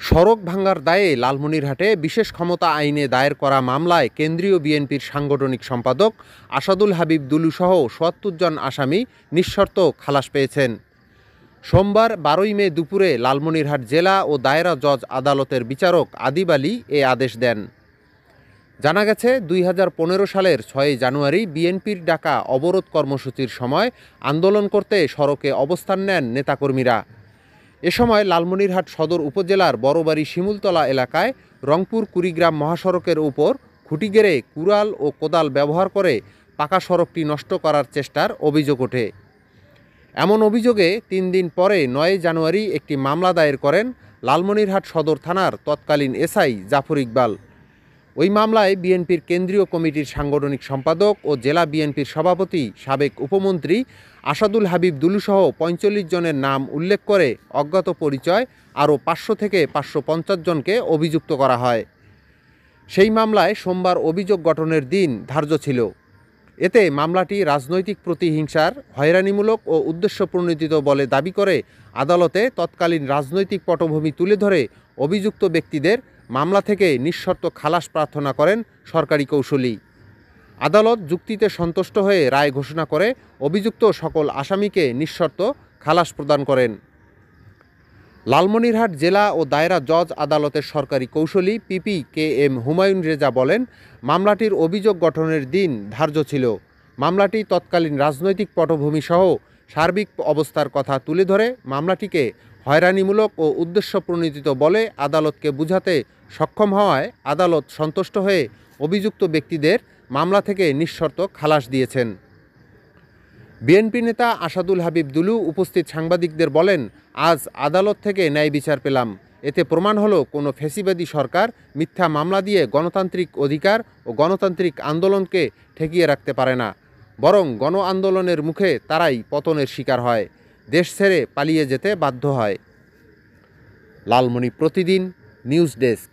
সড়ক ভাঙার দায়ে লালমনিরহাটে বিশেষ ক্ষমতা আইনে দায়ের করা মামলায় কেন্দ্রীয় বিএনপির সাংগঠনিক সম্পাদক আসাদুল হাবিব দুলুসহ ৭৭ জন আসামি নিঃশর্ত খালাস পেয়েছেন। সোমবার ১২ মে দুপুরে লালমনিরহাট জেলা ও দায়রা জজ আদালতের বিচারক আদিব আলী এ আদেশ দেন। জানা গেছে, ২০১৫ সালের ৬ জানুয়ারি বিএনপির ডাকা অবরোধ কর্মসূচির সময় আন্দোলন করতে সড়কে অবস্থান নেন নেতাকর্মীরা। এ সময় লালমনিরহাট সদর উপজেলার বড়বাড়ি শিমুলতলা এলাকায় রংপুর কুড়িগ্রাম মহাসড়কের উপর খুঁটি গেড়ে কুড়াল ও কোদাল ব্যবহার করে পাকা সড়কটি নষ্ট করার চেষ্টার অভিযোগ ওঠে। এমন অভিযোগে ৩ দিন পরে ৯ জানুয়ারি একটি মামলা দায়ের করেন লালমনিরহাট সদর থানার তৎকালীন এসআই জাফর ইকবাল। ওই মামলায় বিএনপির কেন্দ্রীয় কমিটির সাংগঠনিক সম্পাদক ও জেলা বিএনপির সভাপতি সাবেক উপমন্ত্রী আসাদুল হাবিব দুলুসহ ৪৫ জনের নাম উল্লেখ করে অজ্ঞাত পরিচয় আরও ৫০০ থেকে ৫৫০ জনকে অভিযুক্ত করা হয়। সেই মামলায় সোমবার অভিযোগ গঠনের দিন ধার্য ছিল। এতে মামলাটি রাজনৈতিক প্রতিহিংসার, হয়রানিমূলক ও উদ্দেশ্যপ্রণোদিত বলে দাবি করে আদালতে তৎকালীন রাজনৈতিক পটভূমি তুলে ধরে অভিযুক্ত ব্যক্তিদের মামলা থেকে নিঃশর্ত খালাস প্রার্থনা করেন সরকারি কৌঁসুলি। আদালত যুক্তিতে সন্তুষ্ট হয়ে রায় ঘোষণা করে অভিযুক্ত সকল আসামিকে নিঃশর্ত খালাস প্রদান করেন। লালমনিরহাট জেলা ও দায়রা জজ আদালতের সরকারি কৌঁসুলি পিপি কে এম হুমায়ুন রেজা বলেন, মামলাটির অভিযোগ গঠনের দিন ধার্য ছিল। মামলাটি তৎকালীন রাজনৈতিক পটভূমি সহ সার্বিক অবস্থার কথা তুলে ধরে মামলাটিকে হয়রানিমূলক ও উদ্দেশ্যপ্রণোদিত বলে আদালতকে বুঝাতে সক্ষম হওয়ায় আদালত সন্তুষ্ট হয়ে অভিযুক্ত ব্যক্তিদের মামলা থেকে নিঃশর্ত খালাস দিয়েছেন। বিএনপি নেতা আসাদুল হাবিব দুলু উপস্থিত সাংবাদিকদের বলেন, আজ আদালত থেকে ন্যায় বিচার পেলাম। এতে প্রমাণ হলো কোনো ফ্যাসিবাদী সরকার মিথ্যা মামলা দিয়ে গণতান্ত্রিক অধিকার ও গণতান্ত্রিক আন্দোলনকে ঠেকিয়ে রাখতে পারে না, বরং গণ আন্দোলনের মুখে তারাই পতনের শিকার হয়, দেশ ছেড়ে পালিয়ে যেতে বাধ্য হয়। লালমনি প্রতিদিন নিউজ ডেস্ক।